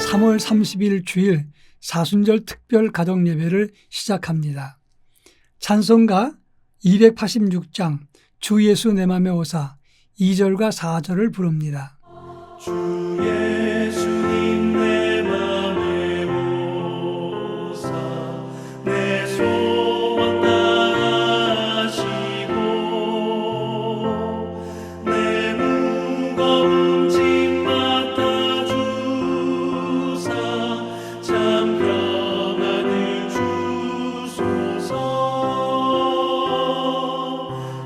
3월 30일 주일 사순절 특별 가정 예배를 시작합니다. 찬송가 286장 주 예수 내 맘에 오사 2절과 4절을 부릅니다. 주 예수님 내 맘에 오사 내 소원 다하시고 내 무거운 짐 맡아주사 참 평안을 주소서.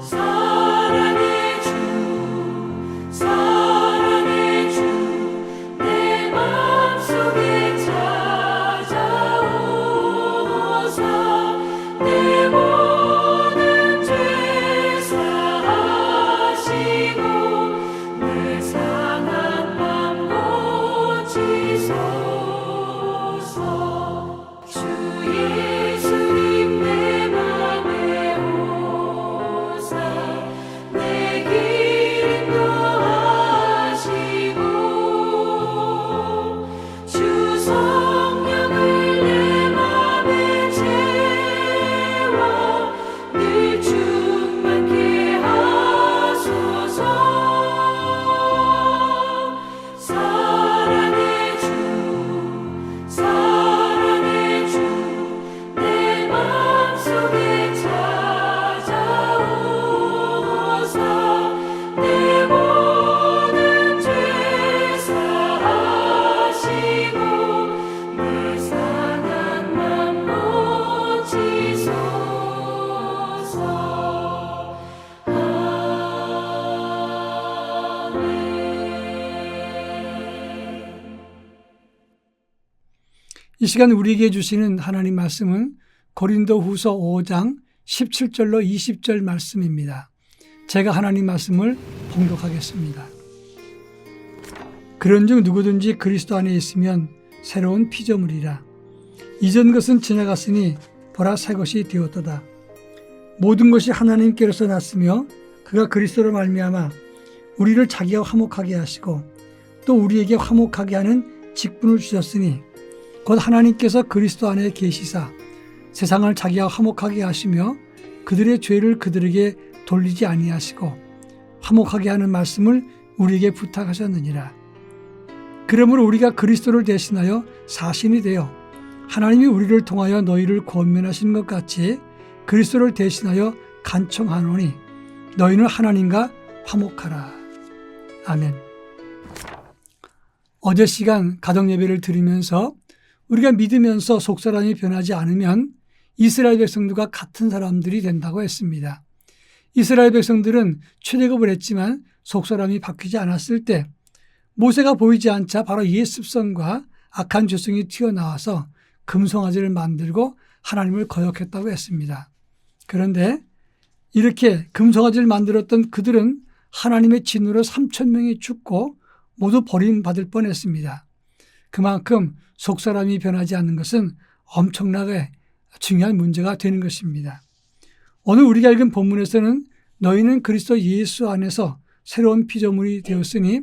사랑의 주 사랑의 주 내 맘속에 찾아오사 내 모든 죄 사하시고 내 상한 맘 고치소서. 주 예수님 내 맘에 오사 내 길 인도하시고 주 성령을 내 맘에 채워 늘 충만케 하소서. 사랑의 주 사랑의 주 내 맘속에 찾아오사 내 모든 죄 사하시고 내 상한 맘 고치소서. 아멘. 이 시간 우리에게 주시는 하나님 말씀은 고린도후서 5장 17절로 20절 말씀입니다. 제가 하나님 말씀을 봉독하겠습니다. 그런즉 누구든지 그리스도 안에 있으면 새로운 피조물이라. 이전 것은 지나갔으니 보라 새 것이 되었도다. 모든 것이 하나님께로서 났으며 그가 그리스도로 말미암아 우리를 자기와 화목하게 하시고 또 우리에게 화목하게 하는 직분을 주셨으니 곧 하나님께서 그리스도 안에 계시사 세상을 자기와 화목하게 하시며 그들의 죄를 그들에게 돌리지 아니하시고 화목하게 하는 말씀을 우리에게 부탁하셨느니라. 그러므로 우리가 그리스도를 대신하여 사신이 되어 하나님이 우리를 통하여 너희를 권면하시는 것 같이 그리스도를 대신하여 간청하노니 너희는 하나님과 화목하라. 아멘. 어제 시간 가정예배를 드리면서 우리가 믿으면서 속사람이 변하지 않으면 이스라엘 백성들과 같은 사람들이 된다고 했습니다. 이스라엘 백성들은 출애굽을 했지만 속사람이 바뀌지 않았을 때 모세가 보이지 않자 바로 옛 습성과 악한 죄성이 튀어나와서 금송아지를 만들고 하나님을 거역했다고 했습니다. 그런데 이렇게 금송아지를 만들었던 그들은 하나님의 진노로 3,000명이 죽고 모두 버림받을 뻔했습니다. 그만큼 속사람이 변하지 않는 것은 엄청나게 중요한 문제가 되는 것입니다. 오늘 우리가 읽은 본문에서는 너희는 그리스도 예수 안에서 새로운 피조물이 되었으니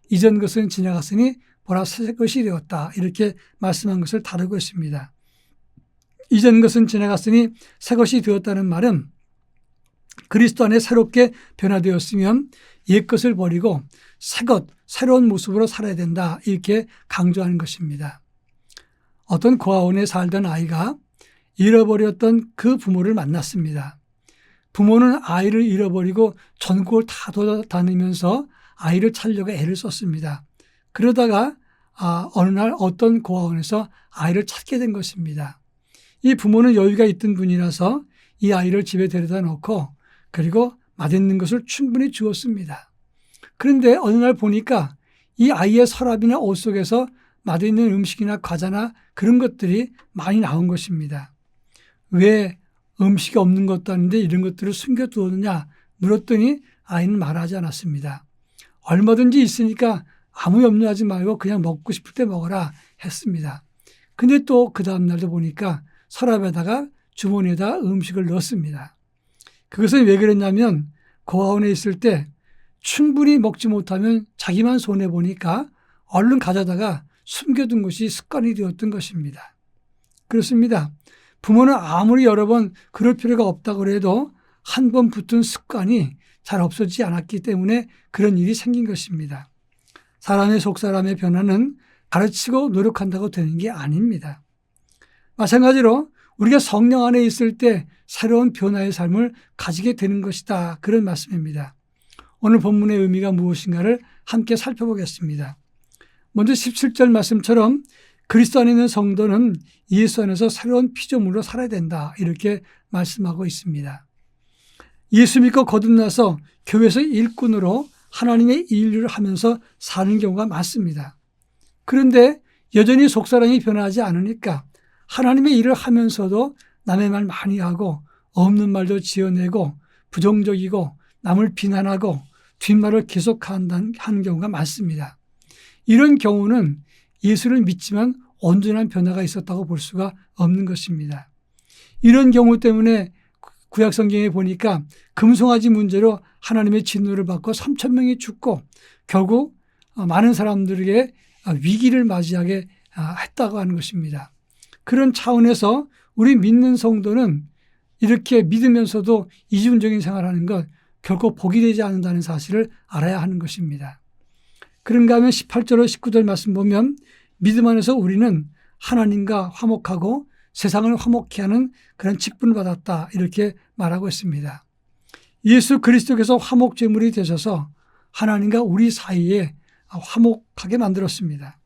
이전 것은 지나갔으니 보라 새 것이 되었다. 이렇게 말씀한 것을 다루고 있습니다. 이전 것은 지나갔으니 새 것이 되었다는 말은 그리스도 안에 새롭게 변화되었으면 옛 것을 버리고 새 것, 새로운 모습으로 살아야 된다. 이렇게 강조하는 것입니다. 어떤 고아원에 살던 아이가 잃어버렸던 그 부모를 만났습니다. 부모는 아이를 잃어버리고 전국을 다 돌아다니면서 아이를 찾으려고 애를 썼습니다. 그러다가 어느 날 어떤 고아원에서 아이를 찾게 된 것입니다. 이 부모는 여유가 있던 분이라서 이 아이를 집에 데려다 놓고 그리고 맛있는 것을 충분히 주었습니다. 그런데 어느 날 보니까 이 아이의 서랍이나 옷 속에서 맛있는 음식이나 과자나 그런 것들이 많이 나온 것입니다. 왜 음식이 없는 것도 아닌데 이런 것들을 숨겨두었느냐 물었더니 아이는 말하지 않았습니다. 얼마든지 있으니까 아무 염려하지 말고 그냥 먹고 싶을 때 먹어라 했습니다. 근데 또 그 다음날도 보니까 서랍에다가 주머니에다 음식을 넣었습니다. 그것은 왜 그랬냐면 고아원에 있을 때 충분히 먹지 못하면 자기만 손해보니까 얼른 가져다가 숨겨둔 것이 습관이 되었던 것입니다. 그렇습니다. 부모는 아무리 여러 번 그럴 필요가 없다고 해도 한 번 붙은 습관이 잘 없어지지 않았기 때문에 그런 일이 생긴 것입니다. 사람의 속사람의 변화는 가르치고 노력한다고 되는 게 아닙니다. 마찬가지로 우리가 성령 안에 있을 때 새로운 변화의 삶을 가지게 되는 것이다. 그런 말씀입니다. 오늘 본문의 의미가 무엇인가를 함께 살펴보겠습니다. 먼저 17절 말씀처럼 그리스도 안에 있는 성도는 예수 안에서 새로운 피조물로 살아야 된다. 이렇게 말씀하고 있습니다. 예수 믿고 거듭나서 교회에서 일꾼으로 하나님의 일을 하면서 사는 경우가 많습니다. 그런데 여전히 속사람이 변하지 않으니까 하나님의 일을 하면서도 남의 말 많이 하고 없는 말도 지어내고 부정적이고 남을 비난하고 뒷말을 계속 하는 경우가 많습니다. 이런 경우는 예수를 믿지만 온전한 변화가 있었다고 볼 수가 없는 것입니다. 이런 경우 때문에 구약 성경에 보니까 금송아지 문제로 하나님의 진노를 받고 3,000명이 죽고 결국 많은 사람들에게 위기를 맞이하게 했다고 하는 것입니다. 그런 차원에서 우리 믿는 성도는 이렇게 믿으면서도 이중적인 생활하는 것 결코 복이 되지 않는다는 사실을 알아야 하는 것입니다. 그런가 하면 18절로 19절 말씀 보면 믿음 안에서 우리는 하나님과 화목하고 세상을 화목케 하는 그런 직분을 받았다. 이렇게 말하고 있습니다. 예수 그리스도께서 화목 제물이 되셔서 하나님과 우리 사이에 화목하게 만들었습니다.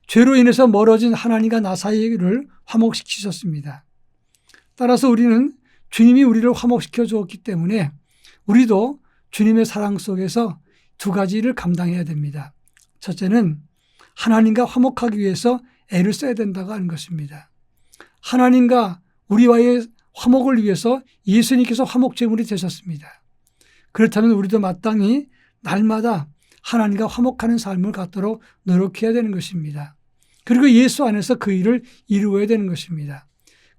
죄로 인해서 멀어진 하나님과 나 사이를 화목시키셨습니다. 따라서 우리는 주님이 우리를 화목시켜 주었기 때문에 우리도 주님의 사랑 속에서 두 가지를 감당해야 됩니다. 첫째는 하나님과 화목하기 위해서 애를 써야 된다고 하는 것입니다. 하나님과 우리와의 화목을 위해서 예수님께서 화목제물이 되셨습니다. 그렇다면 우리도 마땅히 날마다 하나님과 화목하는 삶을 갖도록 노력해야 되는 것입니다. 그리고 예수 안에서 그 일을 이루어야 되는 것입니다.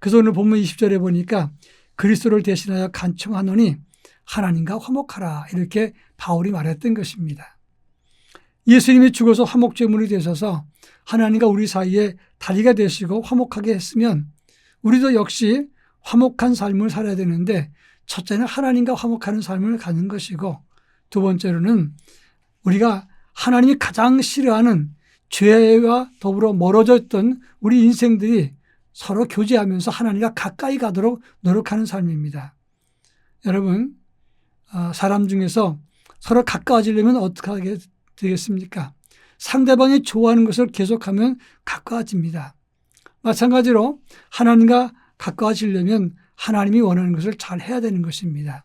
그래서 오늘 본문 20절에 보니까 그리스도를 대신하여 간청하노니 하나님과 화목하라 이렇게 바울이 말했던 것입니다. 예수님이 죽어서 화목제물이 되셔서 하나님과 우리 사이에 다리가 되시고 화목하게 했으면 우리도 역시 화목한 삶을 살아야 되는데 첫째는 하나님과 화목하는 삶을 가는 것이고 두 번째로는 우리가 하나님이 가장 싫어하는 죄와 더불어 멀어져 있던 우리 인생들이 서로 교제하면서 하나님과 가까이 가도록 노력하는 삶입니다. 여러분, 사람 중에서 서로 가까워지려면 어떻게 하게 되겠습니까? 상대방이 좋아하는 것을 계속하면 가까워집니다. 마찬가지로 하나님과 가까워지려면 하나님이 원하는 것을 잘 해야 되는 것입니다.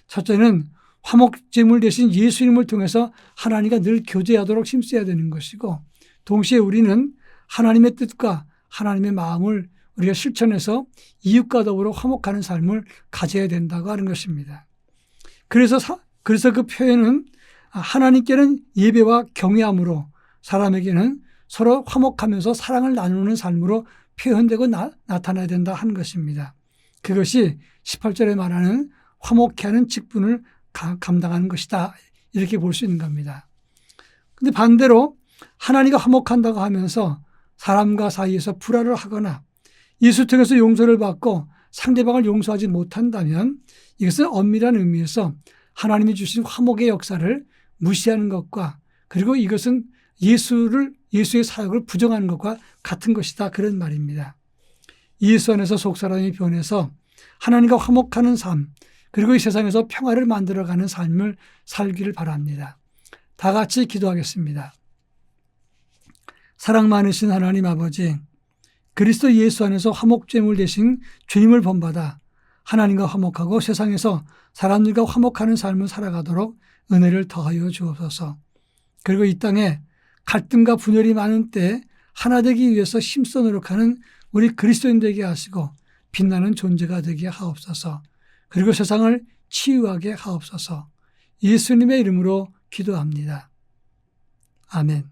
첫째는 화목제물 대신 예수님을 통해서 하나님과 늘 교제하도록 힘써야 되는 것이고 동시에 우리는 하나님의 뜻과 하나님의 마음을 우리가 실천해서 이웃과 더불어 화목하는 삶을 가져야 된다고 하는 것입니다. 그래서 그 표현은 하나님께는 예배와 경외함으로 사람에게는 서로 화목하면서 사랑을 나누는 삶으로 표현되고 나타나야 된다 하는 것입니다. 그것이 18절에 말하는 화목케 하는 직분을 감당하는 것이다. 이렇게 볼 수 있는 겁니다. 그런데 반대로 하나님과 화목한다고 하면서 사람과 사이에서 불화를 하거나 예수 통해서 용서를 받고 상대방을 용서하지 못한다면 이것은 엄밀한 의미에서 하나님이 주신 화목의 역사를 무시하는 것과 그리고 이것은 예수의 사역을 부정하는 것과 같은 것이다. 그런 말입니다. 예수 안에서 속사람이 변해서 하나님과 화목하는 삶 그리고 이 세상에서 평화를 만들어가는 삶을 살기를 바랍니다. 다 같이 기도하겠습니다. 사랑 많으신 하나님 아버지, 그리스도 예수 안에서 화목제물 대신 주님을 본받아 하나님과 화목하고 세상에서 사람들과 화목하는 삶을 살아가도록 은혜를 더하여 주옵소서. 그리고 이 땅에 갈등과 분열이 많은 때 하나 되기 위해서 힘써 노력하는 우리 그리스도인 되게 하시고 빛나는 존재가 되게 하옵소서. 그리고 세상을 치유하게 하옵소서. 예수님의 이름으로 기도합니다. 아멘.